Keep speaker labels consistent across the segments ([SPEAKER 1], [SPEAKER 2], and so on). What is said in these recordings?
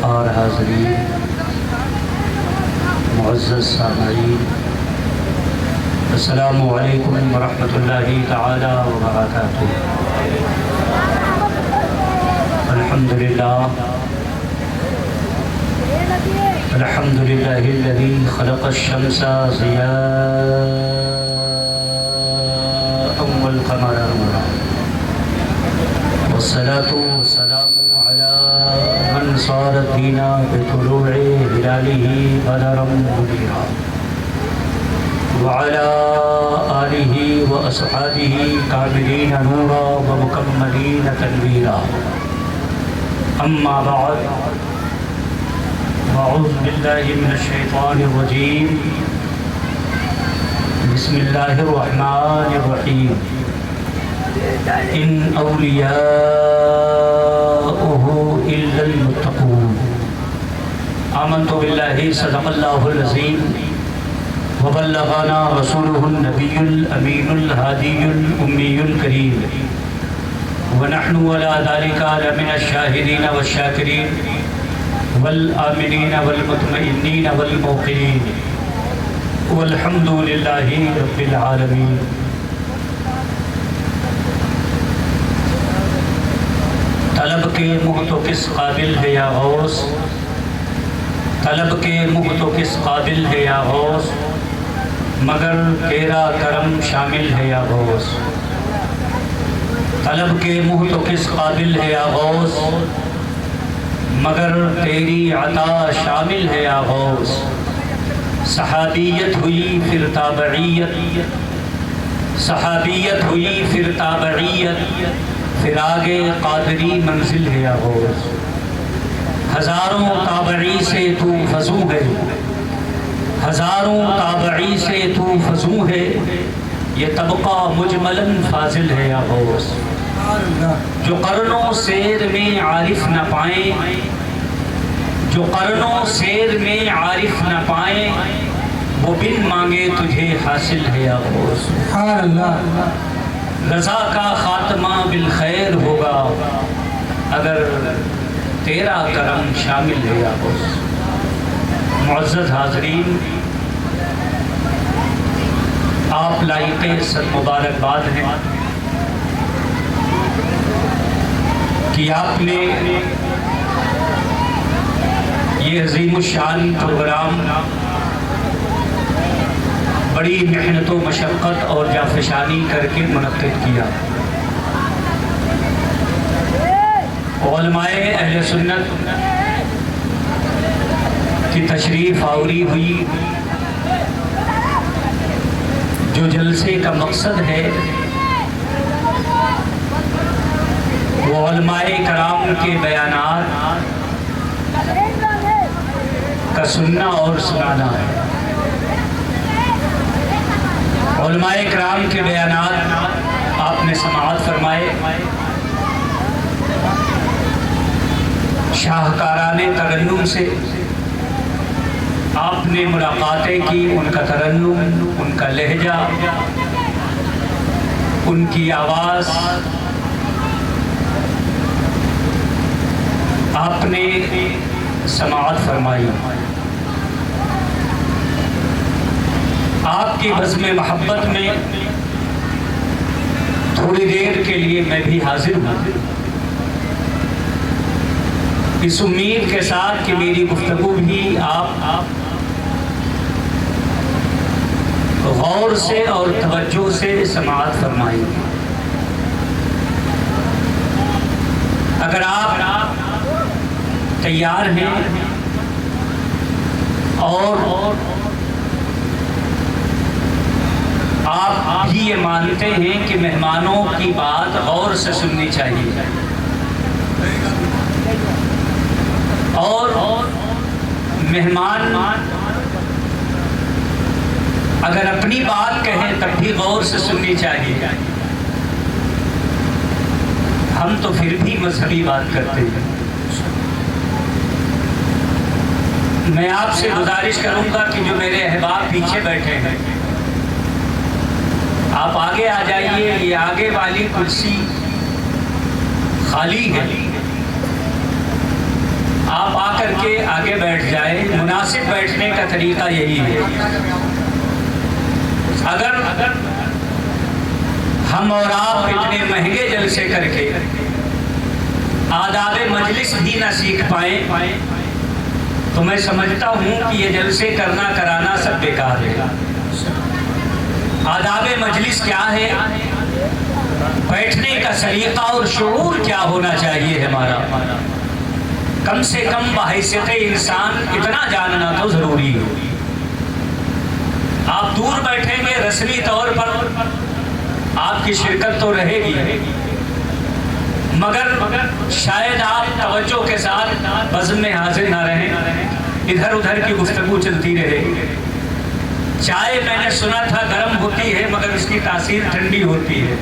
[SPEAKER 1] اور حاضرین، معزز سامعین، السلام علیکم ورحمۃ اللہ تعالی وبرکاتہ۔ الحمد للہ الذی خلق الشمس ضیاء والقمر نورا، والصلاة والسلام على من صار الدين بطلوع هلاله بدرا منيرا، وعلى آله وأصحابه كاملين نورا ومكملين تنويرا، أما بعد، أعوذ بالله من الشيطان الرجيم، بسم الله الرحمن الرحيم، إن أولياؤه إلا المتقون، آمنت بالله صدق الله العظيم، وبلغنا رسوله النبي الأمين الهادي الأمي الكريم، ونحن على ذلك لمن الشاهدين والشاكرين والآمنين والمطمئنين والموقنين، والحمد لله رب العالمين۔ طلب کے منہ تو کس قابل ہے یا غوث، طلب کے منہ تو کس قابل ہے یا غوث، مگر تیرا کرم شامل ہے یا غوث۔ طلب کے منہ تو کس قابل ہے یا غوث، مگر تیری عطا شامل ہے یا غوث۔ صحابیت ہوئی پھر تابعیت، صحابیت ہوئی پھر تابعیت، پھر آگے قادری منزل ہے یا غوث۔ ہزاروں تابعی سے تو فزوں ہے، ہزاروں تابعی سے تو فزوں ہے، یہ طبقہ مجملاً فاضل ہے یا غوث۔ جو قرنوں سیر میں عارف نہ پائیں، جو قرنوں سیر میں عارف نہ پائیں، وہ بن مانگے تجھے حاصل ہے یا غوث۔ رضا کا خاتمہ بالخیر ہوگا اگر تیرا کرم شامل ہے یا غوث۔ معزز حاضرین، آپ لائق صد مبارکباد ہیں کہ آپ نے یہ عظیم الشان پروگرام بڑی محنت و مشقت اور جافشانی کر کے منعقد کیا۔ علماء اہل سنت کی تشریف آوری ہوئی، جو جلسے کا مقصد ہے وہ علماء کرام کے بیانات کا سننا اور سنانا ہے۔ علماء کرام کے بیانات آپ نے سماعت فرمائے، شاہکاران ترنم سے آپ نے ملاقاتیں کی، ان کا ترنم، ان کا لہجہ، ان کی آواز آپ نے سماعت فرمائی۔ آپ کی بزم محبت میں تھوڑی دیر کے لیے میں بھی حاضر ہوں، اس امید کے ساتھ کہ میری گفتگو بھی آپ غور سے اور توجہ سے سماعت فرمائیں گے۔ اگر آپ تیار ہیں اور آپ بھی یہ مانتے ہیں کہ مہمانوں کی بات غور سے سننی چاہیے، اور مہمان اگر اپنی بات کہیں تب بھی غور سے سننی چاہیے، ہم تو پھر بھی مذہبی بات کرتے ہیں۔ میں آپ سے گزارش کروں گا کہ جو میرے احباب پیچھے بیٹھے ہیں، آپ آگے آ جائیے، یہ آگے والی کرسی خالی ہے، آپ آ کر کے آگے بیٹھ جائیں. مناسب بیٹھنے کا طریقہ یہی ہے. اگر ہم اور آپ اتنے مہنگے جلسے کر کے آداب مجلس بھی نہ سیکھ پائیں تو میں سمجھتا ہوں کہ یہ جلسے کرنا کرانا سب بیکار ہے. آداب مجلس کیا ہے؟ بیٹھنے کا سلیقہ اور شعور کیا ہونا چاہیے ہمارا؟ کم سے کم بحیثیت انسان اتنا جاننا تو ضروری ہے. آپ دور بیٹھیں گے، رسمی طور پر آپ کی شرکت تو رہے گی، مگر شاید آپ توجہ کے ساتھ بزم میں حاضر نہ رہیں، ادھر ادھر کی گفتگو چلتی رہے. چائے میں نے سنا تھا گرم ہوتی ہے مگر اس کی تاثیر ٹھنڈی ہوتی ہے.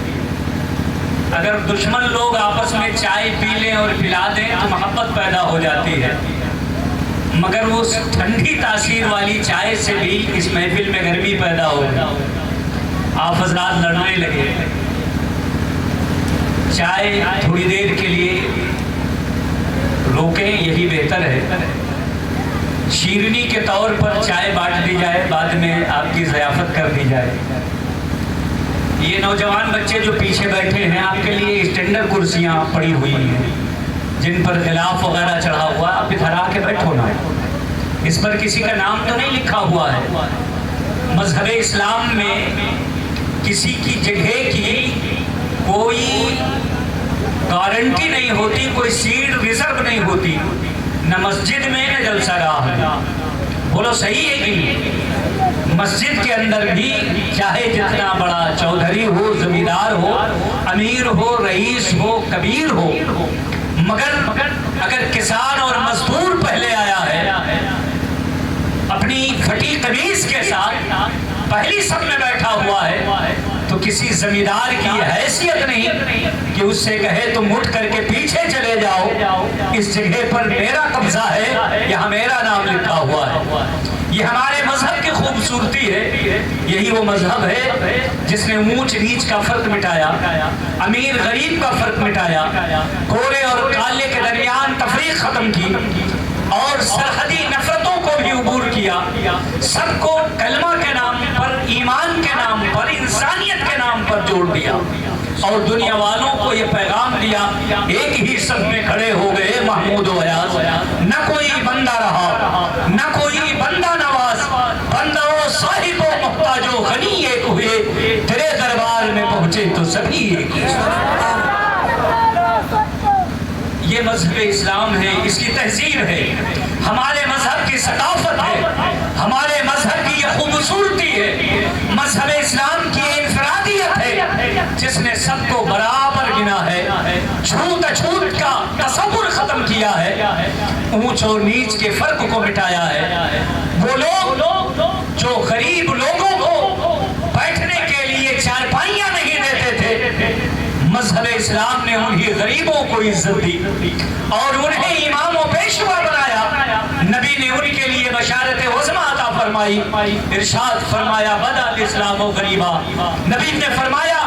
[SPEAKER 1] اگر دشمن لوگ آپس میں چائے پی لیں اور پلا دیں تو محبت پیدا ہو جاتی ہے، مگر اس ٹھنڈی تاثیر والی چائے سے بھی اس محفل میں گرمی پیدا ہو گئی. آپ حضرات لڑنے لگے. چائے تھوڑی دیر کے لیے روکیں، یہی بہتر ہے. شیرنی کے طور پر چائے بانٹ دی جائے، بعد میں آپ کی ضیافت کر دی جائے. یہ نوجوان بچے جو پیچھے بیٹھے ہیں، آپ کے لیے اسٹینڈرڈ کرسیاں پڑی ہوئی ہیں جن پر غلاف وغیرہ چڑھا ہوا. آپ ادھر آ کے بیٹھو نا. اس پر کسی کا نام تو نہیں لکھا ہوا ہے. مذہب اسلام میں کسی کی جگہ کی کوئی گارنٹی نہیں ہوتی، کوئی سیٹ ریزرو نہیں ہوتی، نہ مسجد میں نہ جلسہ گاہ میں. بولو صحیح ہے کہ نہیں؟ مسجد کے اندر بھی چاہے جتنا بڑا چودھری ہو، زمیندار ہو، امیر ہو، رئیس ہو، کبیر ہو، مگر اگر کسان اور مزدور پہلے آیا ہے اپنی پھٹی قمیض کے ساتھ پہلی صف میں بیٹھا ہوا ہے تو کسی زمیندار کی حیثیت نہیں کہ اس سے کہے تم اٹھ کر کے پیچھے چلے جاؤ، اس جگہ پر میرا قبضہ ہے، یہاں میرا نام لکھا ہوا ہے. یہ ہمارے مذہب کی خوبصورتی ہے. یہی وہ مذہب ہے جس نے اونچ نیچ کا فرق مٹایا، امیر غریب کا فرق مٹایا، گورے اور کالے کے درمیان تفریق ختم کی اور سرحدی نفرتوں کو بھی عبور کیا. سب کو کلمہ کے نام پر، ایمان کے نام پر، انسانیت کے نام پر جوڑ دیا اور دنیا والوں کو یہ پیغام دیا. ایک ہی سب میں کھڑے ہو گئے محمود و ایاز. نہ کوئی بندہ رہا، نہ کوئی بندہ نواز، بندہ و صاحب و محتاج و غنی ایک ہوئے، تیرے دربار میں پہنچے تو سبھی ایک ہی. یہ مذہب اسلام ہے، اس کی تہذیب ہے، ہمارے مذہب کی ثقافت ہے، ہمارے مذہب کی یہ خوبصورتی ہے. مذہب اسلام کی انفرادیت ہے جس نے سب کو برابر گنا ہے، چھوٹ اچھوٹ کا تصور ختم کیا ہے، اونچ اور نیچ کے فرق کو مٹایا ہے. وہ لوگ جو غریب لوگوں کو بیٹھنے کے لیے چارپائیاں نہیں دیتے تھے، مذہب اسلام نے انہی غریبوں کو عزت دی اور انہیں امام و پیشوا بنایا. نبی نے ان کے لیے بشارت عظمی عطا فرمائی. ارشاد فرمایا بدا الاسلام غریبا. نبی نے فرمایا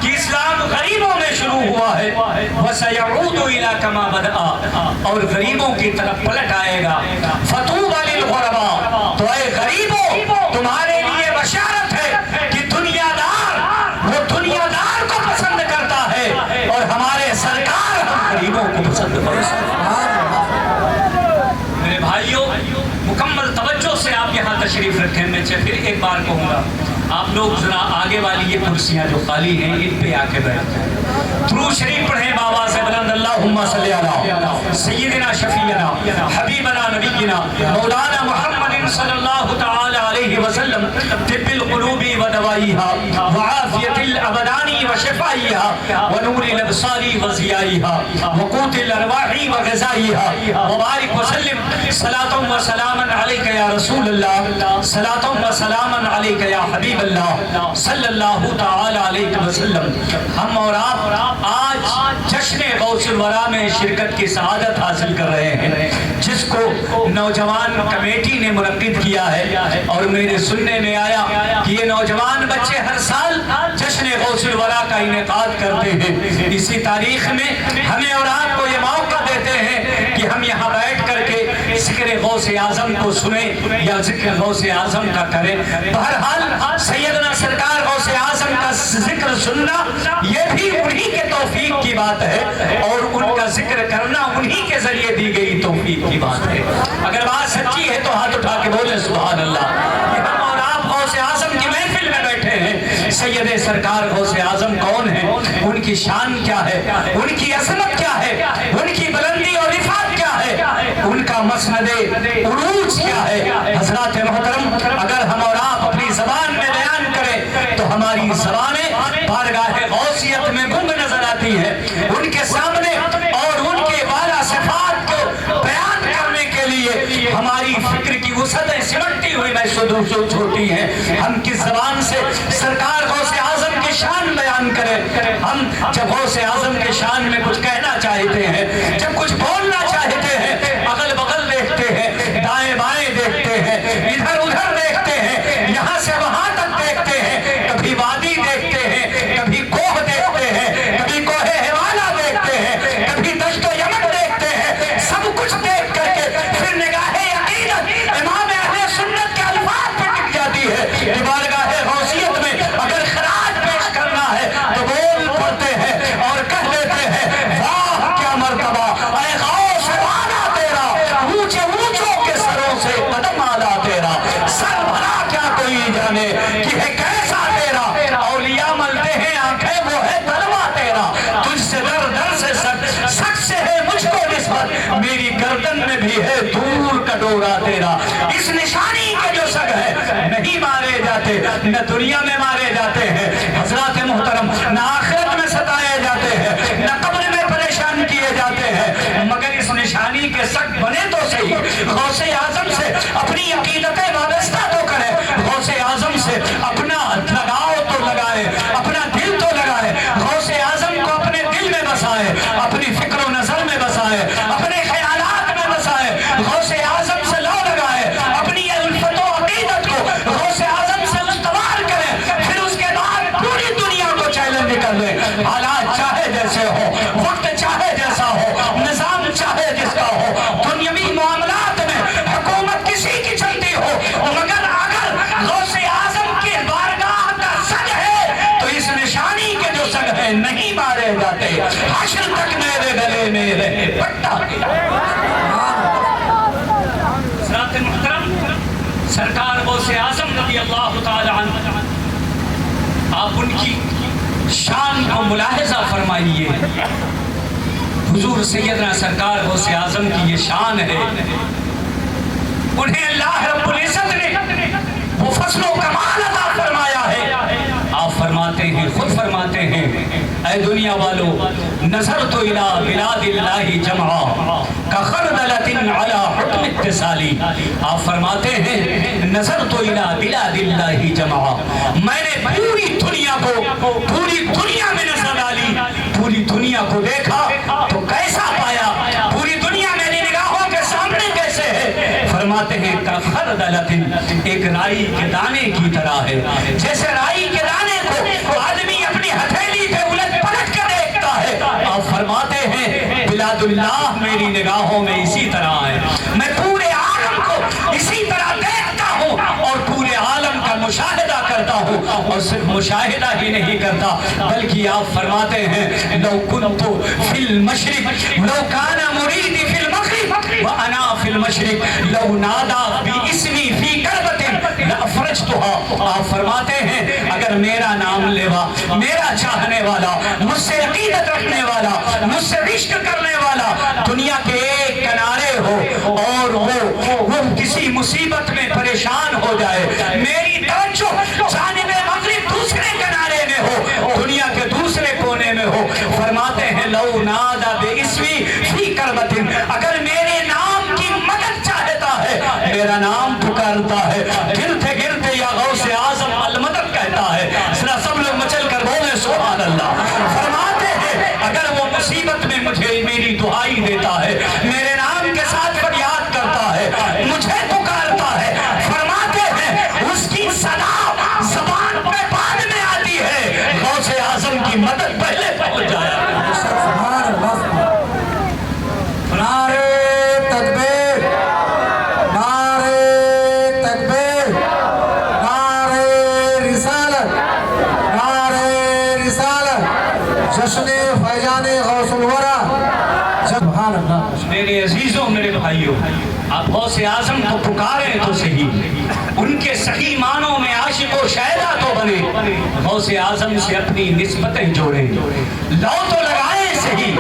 [SPEAKER 1] کہ اسلام غریبوں میں شروع ہوا ہے، وَسَيَعُودُ إِلَىٰ كَمَا بَدَأَ، اور غریبوں کی طرف پلٹ آئے گا. فَطُوبَىٰ لِلْغُرَبَاء، تو اے غریبوں تمہارے لیے بشارت ہے کہ دنیا دار وہ دنیا دار کو پسند کرتا ہے اور ہمارے سرکار ہم غریبوں کو پسند کرتا ہے. میرے بھائیوں، مکمل توجہ سے آپ یہاں تشریف رکھیں. میں پھر ایک بار کہوں گا، آپ لوگ ذرا آگے والی یہ کرسیاں جو خالی ہیں ان پہ آ کے بیٹھ جائیں. درود شریف پڑھیں بابا سے بلند. اللہم صلی علی سیدنا شفیعنا حبیبنا نبینا مولانا محمد صلی اللہ تعالی علیہ وسلم، طب القلوب و دوائیہا وعافیت الابدان و شفائیہا ونور الابصار و ضیائیہا وقوت الارواح و غذائیہا وبارک وسلم. صلاة و سلاما علیک یا رسول اللہ، صلاة و سلاما علیک یا حبیب اللہ صلی اللہ تعالی علیہ وسلم. ہم اور آپ آج جشن غوث الورا میں شرکت کی سعادت حاصل کر رہے ہیں جس کو نوجوان کمیٹی نے منعقد کیا ہے، اور میرے سننے میں آیا کہ یہ نوجوان بچے ہر سال جشن غوث الورا کا انعقاد کرتے ہیں. اسی تاریخ میں ہمیں اور آپ کو یہ موقع دیتے ہیں کہ ہم یہاں بیٹھ کر کے غوث اعظم کو سنے یا ذکر غوث اعظم کا کرے. بہرحال سیدنا سرکار غوث اعظم کا ذکر سننا یہ بھی انہی کے توفیق کی بات ہے اور ان کا ذکر کرنا انہی کے ذریعے دی گئی توفیق کی بات ہے. اگر بات سچی ہے تو ہاتھ اٹھا کے بولے سبحان اللہ. ہم اور آپ غوث اعظم کی محفل میں بیٹھے ہیں. سید سرکار غوث اعظم کون ہیں, ان کی شان کیا ہے, ان کی عظمت کیا ہے, ان کی بلندی اور رفعت کیا ہے, ان کا مسند عروج کیا ہے. حضرات محترم, اگر ہم اور آپ اپنی زبان میں بیان کریں تو ہماری زبانیں بارگاہ غوثیت میں گنگ نظر آتی ہیں. ان کے سامنے اور ان کے بالا صفات کو بیان کرنے کے لیے ہماری فکر کی وسعتیں سمٹتی ہوئی محسوس ہوتی ہیں. ہم کس زبان سے سرکار غوث اعظم کی شان بیان کریں؟ ہم جب غوث اعظم کے شان میں کچھ کہنا چاہتے ہیں, جب کچھ بولنا چاہتے ہیں, اگل بغل دیکھتے ہیں, دائیں بائیں دیکھتے ہیں, ادھر ادھر دیکھتے ہیں, یہاں سے وہاں تک دیکھتے ہیں, کبھی وادی دیکھتے ہیں, کبھی کوہ دیکھتے ہیں, کبھی کوہ ہمالا دیکھتے ہیں, کبھی دشت و یمن دیکھتے ہیں. سب کچھ دیکھ کر کے پھر نگاہ عقیدت امام اہل سنت کے الفاظ پہ ٹک جاتی ہے کہ بارگاہ غوثیت میں اگر خراج پیش کرنا ہے تو بول پڑتے ہیں اور کہہ دیتے ہیں واہ کیا مرتبہ اے غوث والا تیرا, اونچے اونچوں کے سروں سے قدم آلا تیرا, سر بھلا کیا کوئی جانے کہ ہے کیسا تیرا, اولیاء ملتے ہیں آنکھیں وہ ہے تلوا تیرا, تجھ سے در در سے سک سے ہے مجھ کو نسبت, میری گردن میں بھی ہے دور کا ڈورا تیرا. اس نشانی کے جو سگ ہے نہیں مارے جاتے, نہ دنیا میں مارے جاتے ہیں حضرات محترم, نہ آخرت میں ستائے جاتے ہیں, نہ قبر میں پریشان کیے جاتے ہیں, مگر اس نشانی کے سگ بنے تو صحیح. غوث اعظم سے اپنی عقیدتیں وابستہ تو کرے, غوث اعظم سے اپنا لگاؤ تو لگائے, اپنا دل تو لگائے, غوث اعظم کو اپنے دل میں بسائے, اپنی فکر و نظر میں بسائے, اپنے خیالات میں بسائے, غوث اعظم سے لو لگائے, اپنی الفت و عقیدت کو غوث اعظم سے استوار کرے, پھر اس کے بعد پوری دنیا کو چیلنج کر لے. حالات چاہے جیسے ہو, وقت چاہے جیسا ہو, نظام چاہے جس کا ہو, دنیاوی معاملات میں حکومت کسی کی چلتی ہو, مگر اگر غوث اعظم کی بارگاہ کا سگ ہے تو اس نشانی کے جو سگ ہے نہیں مارے جاتے. حشر تک میرے گلے میں رہے پٹا. حضرات محترم, سرکار غوث اعظم رضی اللہ تعالی عنہ, آپ ان کی شان کو ملاحظہ فرمائیے. حضور سیدنا سرکار غوث اعظم کی یہ شان ہے, انہیں اللہ رب العزت نے وہ فضل و کمال عطا فرمایا ہے. آپ فرماتے ہیں, خود فرماتے ہیں, اے دنیا والو نظرت الی بلاد اللہ جمعا کخردلۃ علی حکم اتصالی. آپ فرماتے ہیں نظرت الی بلاد اللہ جمعا, میں نے پوری دنیا میں نظر ڈالی, پوری دنیا کو دیکھا تو کیسا پایا, پوری دنیا میری نگاہوں کے سامنے کیسے ہے. فرماتے ہیں کخردلۃ, ایک رائی کے دانے کی طرح ہے. جیسے رائی کے دانے کو آدمی اپنی ہتھیلی پہ الٹ پلٹ کے دیکھتا ہے, آپ فرماتے ہیں بلاد اللہ میری نگاہوں میں اسی طرح ہے. میں پورے عالم کو اسی طرح دیکھتا ہوں اور پورے عالم کا مشاہدہ کرتا ہوں, اور صرف مشاہدہ ہی نہیں کرتا بلکہ آپ فرماتے ہیں لو کنت فی المشرق لو کان مریدی فی المغرب وانا فی المشرق لو نادا باسمی فی کربت لافرجتها. آپ فرماتے ہیں اگر میرا نام لیوا, میرا چاہنے والا, مجھ سے عقیدت رکھنے والا, مجھ سے عشق کرنے والا دنیا کے ایک کنارے ہو اور وہ کسی مصیبت میں پریشان ہو جائے, میری توجہ جانب مغرب دوسرے کنارے میں ہو, دنیا کے دوسرے کونے میں ہو, فرماتے ہیں لو نادا باسمی فی کربت, اگر میرے نام کی مدد چاہتا ہے, میرا نام پکارتا ہے, گرتے گرتے یا غوث اعظم المدد کہتا ہے, ذرا سب لوگ مچل کر بولے سبحان اللہ. فرماتے ہیں اگر وہ مصیبت میں مجھے میری دعائی دیتا ہے, میرے نام کے ساتھ فریاد کرتا ہے, مجھے پکارتا ہے, فرماتے ہیں اس کی صدا زبان پہ بعد میں آتی ہے, غوث اعظم کی مدد پہلے پہنچ جایا. نعرے
[SPEAKER 2] سبحان اللہ۔
[SPEAKER 1] میرے عزیزوں، میرے بھائیوں، آپ غوث اعظم کو پکاریں تو صحیح، ان کے صحیح معنوں میں عاشق و شیدا تو بنے، غوث اعظم سے اپنی نسبتیں جوڑیں، لو تو لگائیں صحیح،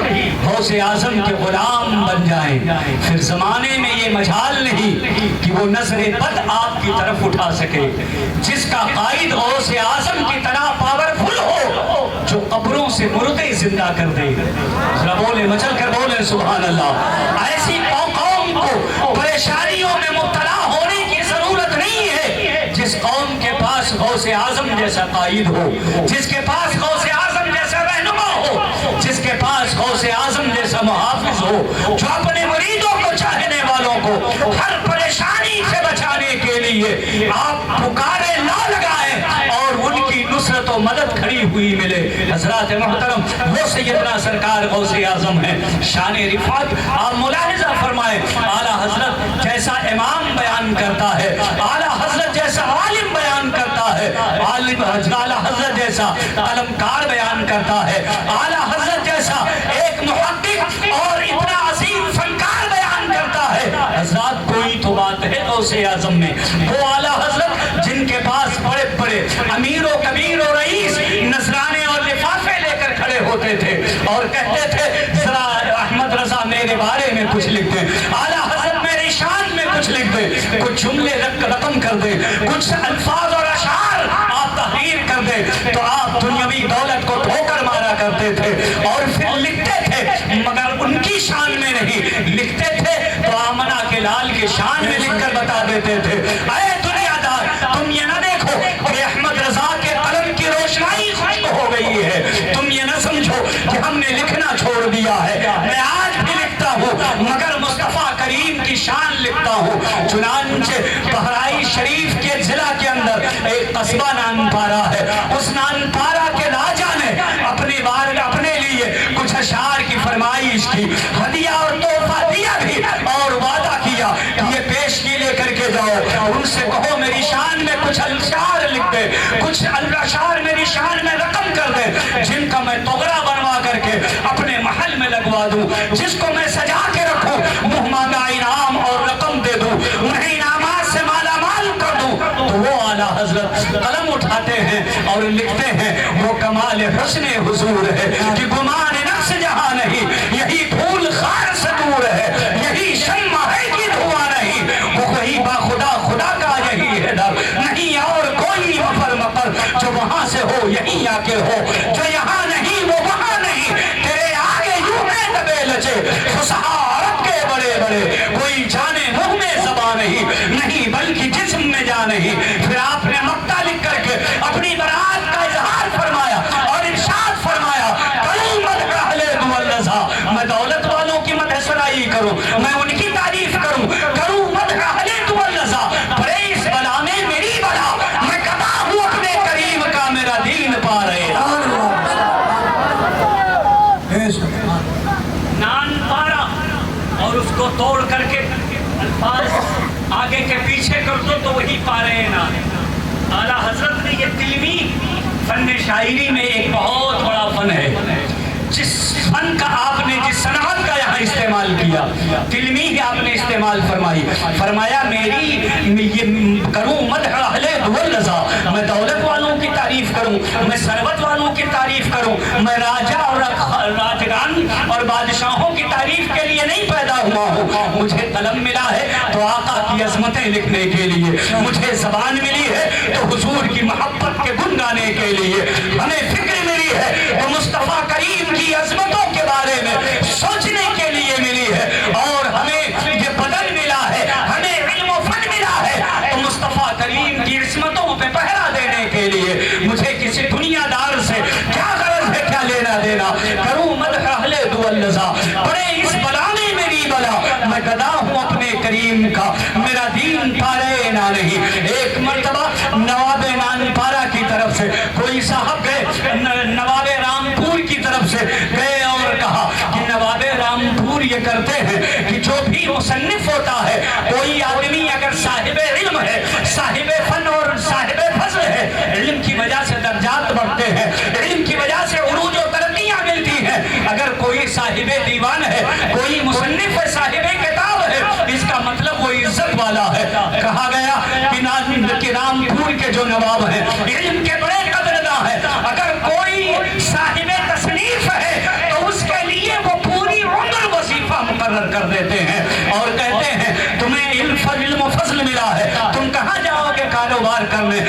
[SPEAKER 1] غوث اعظم کے غلام بن جائیں، پھر زمانے میں یہ مجال نہیں کہ وہ نظر بد آپ کی طرف اٹھا سکے۔ جس کا قائد غوث اعظم کی طرح پاورفل ہو، جو قبروں سے مردے زندہ کر دے، ذرا بولے، مچل کر بولے سبحان اللہ۔ ایسی قوم کو پریشانیوں میں مبتلا ہونے کی ضرورت نہیں ہے۔ جس قوم کے پاس غوث اعظم جیسا قائد ہو، جس کے پاس غوث اعظم جیسا رہنما ہو، جس کے پاس غوث اعظم جیسا محافظ ہو، جو اپنے مریدوں کو، چاہنے والوں کو ہر پریشانی سے بچانے کے لیے آپ پکارے لا لگائیں اور ان کی نصرت و مدد کھڑی ہوئی ملے۔ حضرات محترم، وہ سیدنا سرکار غوث اعظم ہیں۔ شان رفعت آپ ملاحظہ فرمائیں، اعلیٰ حضرت جیسا امام بیان کرتا ہے، اعلیٰ حضرت جیسا عالم بیان کرتا ہے، اعلیٰ حضرت جیسا قلمکار بیان کرتا ہے، اعلیٰ حضرت جیسا ایک محقق اور اتنا عظیم فنکار بیان کرتا ہے۔ حضرات کوئی تو بات ہے غوث اعظم میں، وہ اعلیٰ حضرت جن کے پاس بڑے بڑے امیر و کبیر و رئیس نذرانے اور لفافے لے کر کھڑے ہوتے تھے اور کہتے تھے ذرا احمد رضا میرے بارے میں کچھ لکھ دیں، اعلیٰ حضرت میری شان میں کچھ لکھ دیں، کچھ جملے رقم کر دیں، کچھ الفاظ اور اشعار آپ تحریر کر دیں، تو آپ دنیاوی دولت کو ٹھوکر مارا کرتے تھے اور پھر لکھتے تھے، مگر ان کی شان میں نہیں لکھتے تھے تو آمنہ کے لال کی شان میں لکھ کر بتا دیتے تھے۔ اے دنیا دار، تم یہ نہ دیکھو کہ احمد رضا کے قلم کی روشنائی خشک ہو گئی ہے، تم یہ نہ سمجھو کہ ہم نے لکھنا چھوڑ دیا ہے، میں آج بھی لکھتا ہوں مگر مصطفیٰ کریم کی شان لکھتا ہوں۔ چنانچہ بہرائچ شریف کے ضلع کے اندر ایک قصبہ نان پارا ہے، اس نان پارا کے راجا نے اپنے لیے کچھ اشعار کی فرمائش کی، ہدیہ اور تحفہ دیا بھی اور وعدہ کیا کہ یہ پیشگی لے کر کے جاؤ، ان سے کہو میری شان میں کچھ اشعار لکھ دے، کچھ اشعار میری شان میں رقم کر دے، جن کا میں تغرا بنوا کر کے اپنے محل میں لگوا دوں، جس کو میں سجا کے رکھوں، منہ مانگا انعام اور رقم دے دوں، انہیں انعامات سے مالا مال کر دوں۔ تو وہ اعلیٰ حضرت قلم اٹھاتے ہیں اور لکھتے ہیں، وہ کمال حسن حضور ہے کہ گمان نفس جہاں نہیں، یہی پھول خار سے دور ہے، یہی شمع ہے کہ دھواں نہیں، وہ کوئی باخدا خدا کا یہی ہے در، نہیں اور کوئی مفر مفر، جو وہاں سے ہو یہیں آ کے ہو، جو یہاں نہیں وہ وہاں نہیں، تیرے آگے یوں ہے دبے لچے فصحا عرب کے بڑے بڑے، کوئی جانے منہ میں زبان نہیں بلکہ جسم میں جان نہیں۔ پھر آپ نے مقطع لکھ کر کے اپنی برات کا اظہار فرمایا اور ارشاد فرمایا، کروں مدح اہل دولزا، میں دولت والوں کی مدح سرائی کروں، میں ان کی تعریف کروں، کروں مدح اہل دولزا، پڑے اس بلا میں میری بلا، میں گدا ہوں اپنے کریم کا، میرا دین پا رہے۔ نان پارا اور اس کو توڑ کر کے الفاظ آگے کے پیچھے کر دو تو وہی پا رہے نا۔ اعلیٰ حضرت نے یہ تلوی فن شاعری میں ایک بہت بڑا فن ہے، جس فن کا آپ نے جس صنعت کا یہاں استعمال کیا، تلوی آپ نے استعمال فرمایا میری یہ کروں مدح اہل دولزا، میں دولت والوں کی تعریف کروں، میں ثروت والوں کی تعریف کروں، میں راجہ اور راجگان اور بادشاہوں کی تعریف کے لیے نہیں پیدا ہوا ہوں، مجھے قلم ملا ہے تو آقا کی عظمتیں لکھنے کے لیے، مجھے زبان ملی ہے تو حضور کی محبت کے گن گانے کے لیے، ہمیں فکر ملی ہے تو مصطفیٰ کریم کی عظمتوں کے بارے میں سوچنے کے لیے ملی ہے، اور ہمیں یہ بدن ملا ہے، ہمیں علم و فن ملا ہے تو مصطفیٰ کریم کی عظمتوں پہ پہرا دینے کے لیے، مجھے کسی دنیا دار سے کیا غرض ہے، کیا لینا دینا، کروں مدح اہل دولزا، پڑے اس بلا میں میری بلا، میں گدا ہوں اپنے کریم کا، میرا دین پارے نہ نہیں۔ ایک مرتبہ نواب نان پارا کی طرف سے کوئی صاحب گئے، نواب رامپور کی طرف سے گئے اور کہا کہ نواب رامپور یہ کرتے ہیں کہ جو بھی مصنف ہوتا ہے، کوئی آدمی اگر صاحب علم ہے، صاحب فن اور صاحب فضل ہے، علم کی وجہ سے درجات بڑھتے ہیں، علم کی وجہ سے عروج و ترقیاں ملتی ہیں، اگر کوئی صاحب دیوان ہے، کوئی و نواب ہیں، علم کے بڑے قدرداں ہیں. اگر کوئی صاحب تصنیف ہے تو اس کے لیے وہ پوری عمر وظیفہ مقرر کر دیتے ہیں اور کہتے ہیں تمہیں علم و فضل ملا ہے، تم کہاں جاؤ گے کاروبار کرنے؟